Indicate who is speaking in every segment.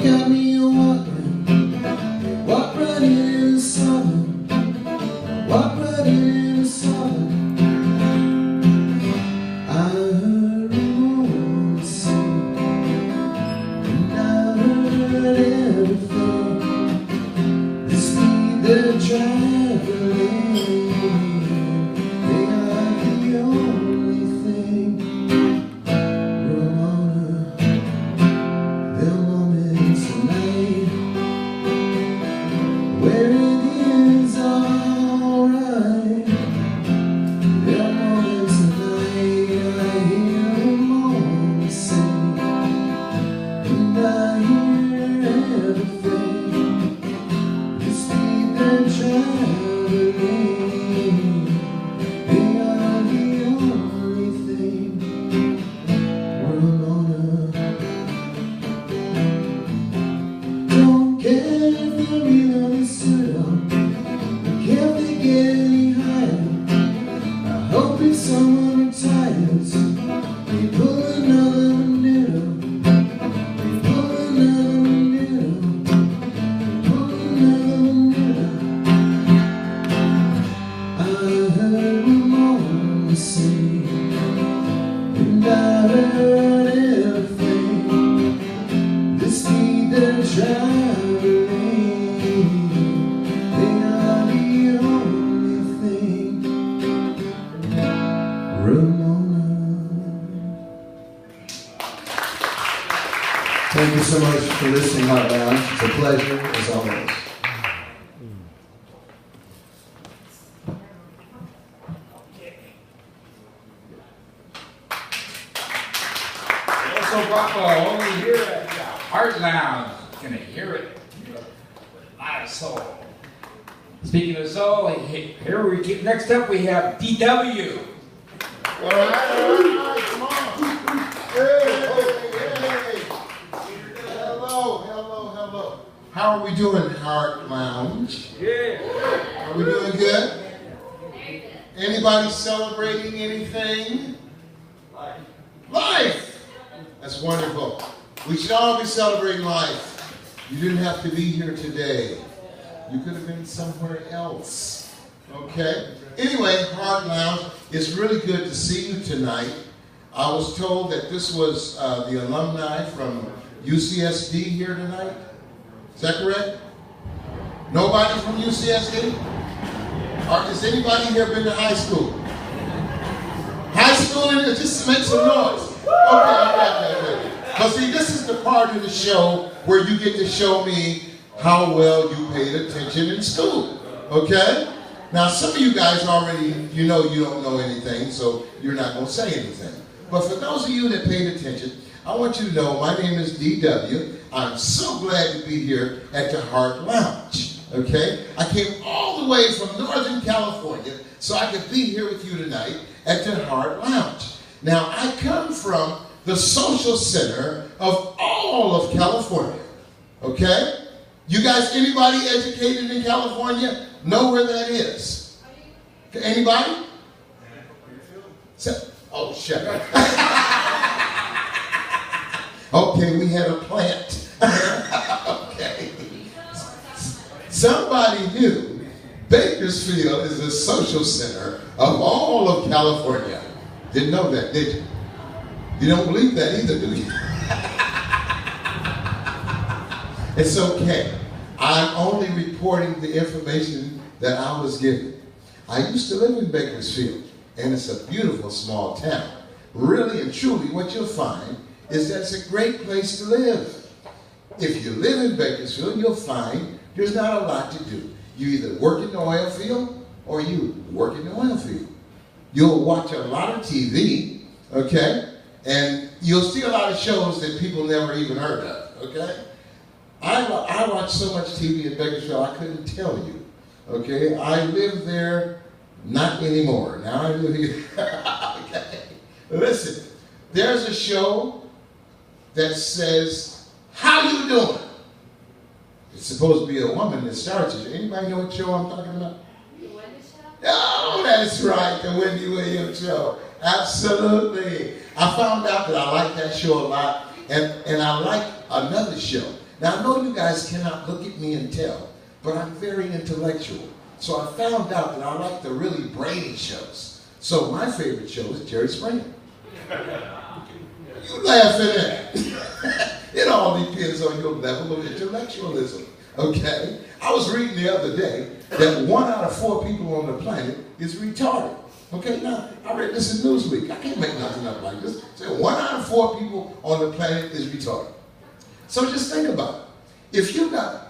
Speaker 1: got me walking, walk right in the summer, walk right in the summer. I heard a woman sing, and I heard everything. The speed they're traveling, they are the only thing. Ramona, they'll moment tonight, where it is alright. They'll moment tonight, I hear a moment sing, and I hear everything. The speed they're traveling, they are the only thing. Ramona, don't care if they're real or absurd, don't care if they get any higher. I hope if someone retires, they pull another needle, they pull another needle, pull another needle. I heard Ramona sing, and I heard everything. The speed they're traveling, they are the only thing. Ramona. Thank you so much for listening, Heart Lounge. It's a pleasure, as always.
Speaker 2: Also, Bravo, only here at the Heart Lounge. You're gonna hear it with a lot of soul. Speaking of soul, here we get. Next up, we have DW.
Speaker 3: All right, come on. Hey. Hello. How are we doing, Heart Lounge?
Speaker 2: Yeah.
Speaker 3: Are we doing good? Anybody celebrating anything? Life. That's wonderful. We should all be celebrating life. You didn't have to be here today. You could have been somewhere else. Okay? Anyway, Heart Lounge, it's really good to see you tonight. I was told that this was the alumni from UCSD here tonight. Is that correct? Nobody from UCSD? Or has anybody here been to high school? High school, just make some noise. Okay. But see, this is the part of the show where you get to show me how well you paid attention in school. Okay? Now, some of you guys already, you know you don't know anything, so you're not going to say anything. But for those of you that paid attention, I want you to know my name is DW. I'm so glad to be here at the Heart Lounge. Okay? I came all the way from Northern California so I could be here with you tonight at the Heart Lounge. Now, I come from the social center of all of California. Okay? You guys, anybody educated in California, know where that is? Anybody? Oh, shut up. Okay, we had a plant. Okay. Somebody knew Bakersfield is the social center of all of California. Didn't know that, did you? You don't believe that either, do you? It's okay. I'm only reporting the information that I was given. I used to live in Bakersfield, and it's a beautiful small town. Really and truly, what you'll find is that it's a great place to live. If you live in Bakersfield, you'll find there's not a lot to do. You either work in the oil field or you work in the oil field. You'll watch a lot of TV, okay? And you'll see a lot of shows that people never even heard of, okay? I watch so much TV in Bakersfield, I couldn't tell you, okay? I live there, not anymore. Now I live here. Okay. Listen, there's a show that says, "How you doing?" It's supposed to be a woman that starts it. Anybody know what show I'm talking about?
Speaker 4: The Wendy Show?
Speaker 3: Oh, that's right, the Wendy Williams Show. Absolutely. I found out that I like that show a lot, and I like another show. Now, I know you guys cannot look at me and tell, but I'm very intellectual. So I found out that I like the really brainy shows. So my favorite show is Jerry Springer. You laughing at that? It all depends on your level of intellectualism, okay? I was reading the other day that 1 out of 4 people on the planet is retarded. Okay, now, I read this in Newsweek. I can't make nothing up like this. So 1 out of 4 people on the planet is retarded. So just think about it. If you got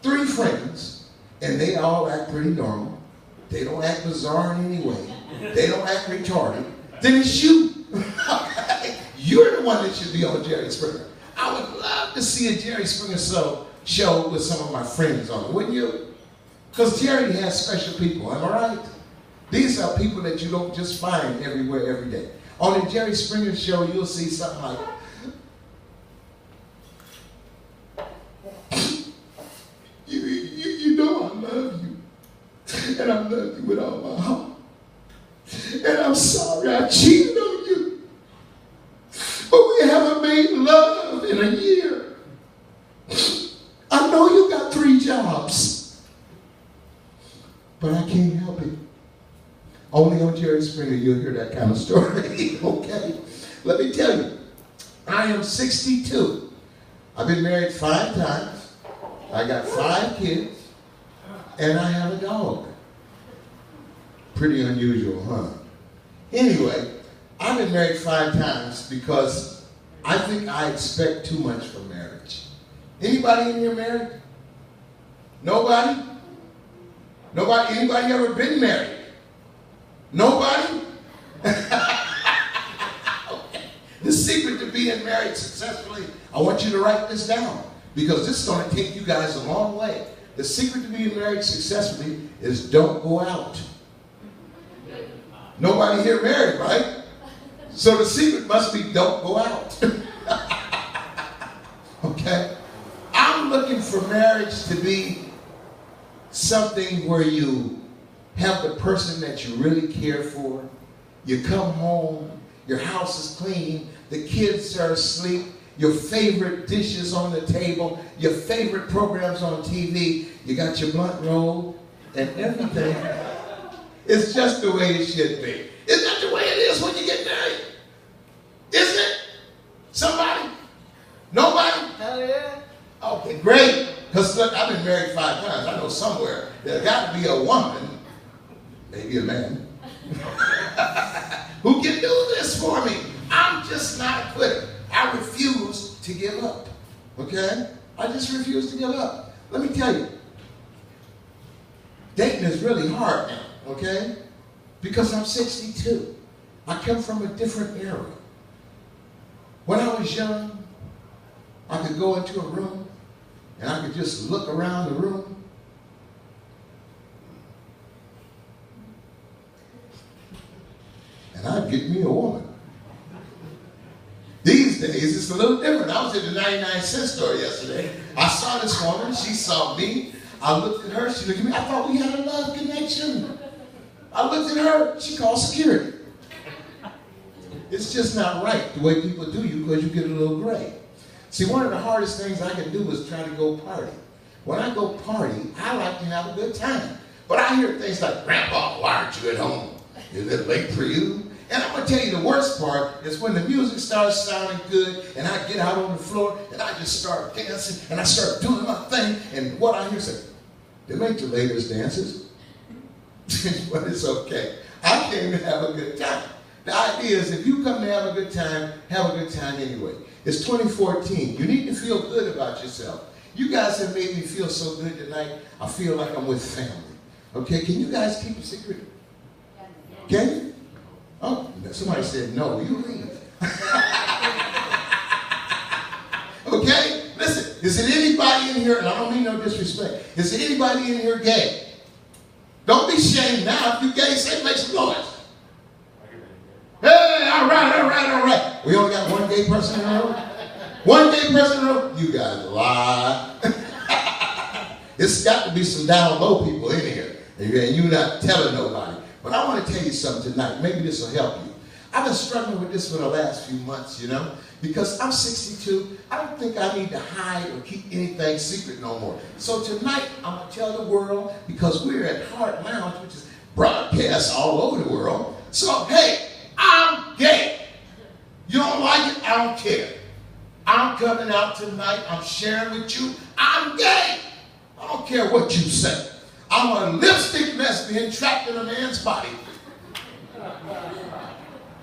Speaker 3: 3 friends, and they all act pretty normal, they don't act bizarre in any way, they don't act retarded, then it's you. You're the one that should be on Jerry Springer. I would love to see a Jerry Springer show with some of my friends on it, wouldn't you? Because Jerry has special people, am I right? These are people that you don't just find everywhere, every day. On the Jerry Springer show, you'll see something like, you know I love you, and I love you with all my heart. And I'm sorry I cheated on you, but we haven't made love in a year. I know you got 3 jobs, but I can't help it. Only on Jerry Springer you'll hear that kind of story, okay? Let me tell you, I am 62. I've been married 5 times. I got 5 kids, and I have a dog. Pretty unusual, huh? Anyway, I've been married 5 times because I think I expect too much from marriage. Anybody in here married? Nobody? Nobody? Anybody ever been married? Nobody? Okay. The secret to being married successfully, I want you to write this down because this is going to take you guys a long way. The secret to being married successfully is don't go out. Nobody here married, right? So the secret must be don't go out. Okay? I'm looking for marriage to be something where you have the person that you really care for. You come home, your house is clean, the kids are asleep, your favorite dishes on the table, your favorite programs on TV, you got your blunt roll and everything. It's just the way it should be. Isn't that the way it is when you get married? Isn't it? Somebody? Nobody?
Speaker 1: Hell yeah.
Speaker 3: Okay, great. Because look, I've been married 5 times. I know somewhere there's got to be a woman, maybe a man, who can do this for me. I'm just not a quitter. I refuse to give up. Okay? I just refuse to give up. Let me tell you, dating is really hard now, okay? Because I'm 62. I come from a different era. When I was young, I could go into a room and I could just look around the room. And I'd get me a woman. These days, it's a little different. I was at the 99-cent store yesterday. I saw this woman. She saw me. I looked at her. She looked at me. I thought we had a love connection. I looked at her. She called security. It's just not right the way people do you because you get a little gray. See, one of the hardest things I can do is try to go party. When I go party, I like to have a good time. But I hear things like, Grandpa, why aren't you at home? Is it late for you? And I'm going to tell you the worst part is when the music starts sounding good and I get out on the floor and I just start dancing and I start doing my thing and what I hear say, they make the latest dances. But it's okay. I came to have a good time. The idea is if you come to have a good time anyway. It's 2014. You need to feel good about yourself. You guys have made me feel so good tonight. I feel like I'm with family. Okay, can you guys keep a secret? Can you? Oh, somebody said no. You leave. Okay? Listen, is there anybody in here, and I don't mean no disrespect, is there anybody in here gay? Don't be ashamed now. If you gay, say make some noise. Hey, all right. We only got one gay person in the room? One gay person in the room? You guys lie. It's got to be some down low people in here. And you're not telling nobody. But I want to tell you something tonight. Maybe this will help you. I've been struggling with this for the last few months, you know, because I'm 62. I don't think I need to hide or keep anything secret no more. So tonight, I'm going to tell the world, because we're at Heart Lounge, which is broadcast all over the world. So, hey, I'm gay. You don't like it? I don't care. I'm coming out tonight. I'm sharing with you. I'm gay. I don't care what you say. I'm a lipstick lesbian trapped in a man's body.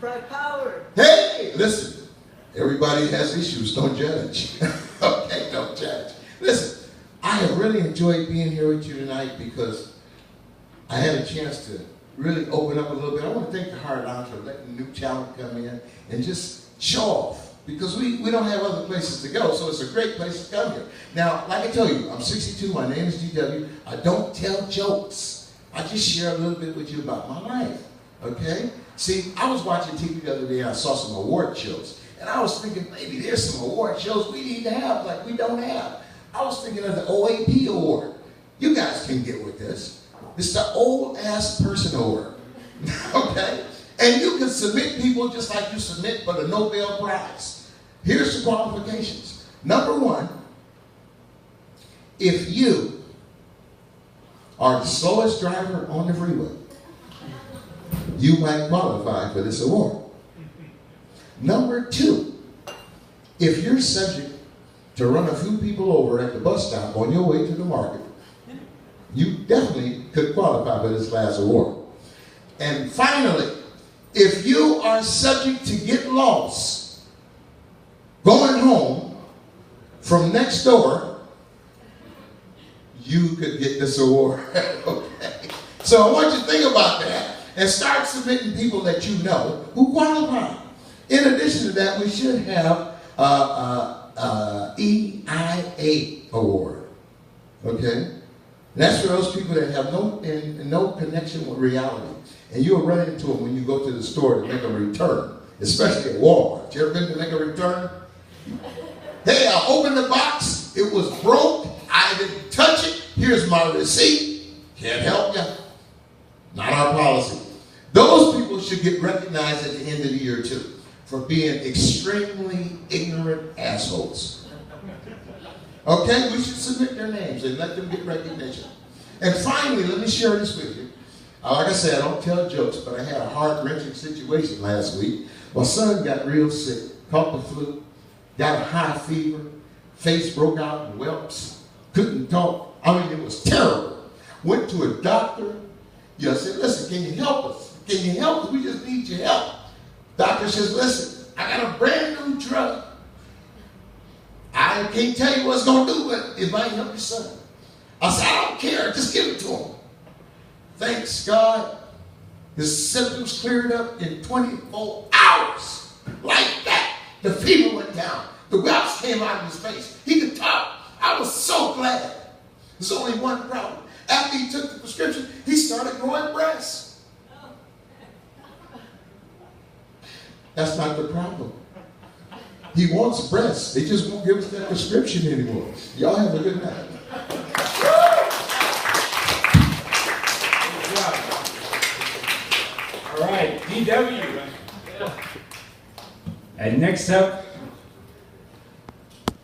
Speaker 4: Pride power.
Speaker 3: Hey, listen. Everybody has issues. Don't judge. Okay, don't judge. Listen, I have really enjoyed being here with you tonight because I had a chance to really open up a little bit. I want to thank the Heart Lounge for letting new talent come in and just show off. Because we don't have other places to go, so it's a great place to come here. Now, like I told you, I'm 62, my name is GW. I don't tell jokes. I just share a little bit with you about my life, okay? See, I was watching TV the other day and I saw some award shows. And I was thinking, maybe there's some award shows we need to have like we don't have. I was thinking of the OAP award. You guys can get with this. It's the Old Ass Person Award, okay? And you can submit people just like you submit for the Nobel Prize. Here's the qualifications. Number one, if you are the slowest driver on the freeway, you might qualify for this award. Number two, if you're subject to run a few people over at the bus stop on your way to the market, you definitely could qualify for this last award. And finally, if you are subject to get lost going home from next door, you could get this award. Okay. So I want you to think about that and start submitting people that you know who qualify. In addition to that, we should have EIA award. Okay? And that's for those people that have no connection with reality. And you'll run into them when you go to the store to make a return, especially at Walmart. You ever been to make a return? Hey, I opened the box. It was broke. I didn't touch it. Here's my receipt. Can't help you. Not our policy. Those people should get recognized at the end of the year, too, for being extremely ignorant assholes. Okay? We should submit their names and let them get recognition. And finally, let me share this with you. Like I said, I don't tell jokes, but I had a heart-wrenching situation last week. My son got real sick, caught the flu, got a high fever, face broke out in whelps, couldn't talk. I mean, it was terrible. Went to a doctor. I said, listen, can you help us? Can you help us? We just need your help. Doctor says, listen, I got a brand new drug. I can't tell you what it's going to do, but it might help your son. I said, I don't care. Just give it to him. Thanks God, his symptoms cleared up in 24 hours. Like that. The fever went down. The whelps came out of his face. He could talk. I was so glad. There's only one problem. After he took the prescription, he started growing breasts. That's not the problem. He wants breasts. They just won't give us that prescription anymore. Y'all have a good night.
Speaker 2: All right, DW. And next up,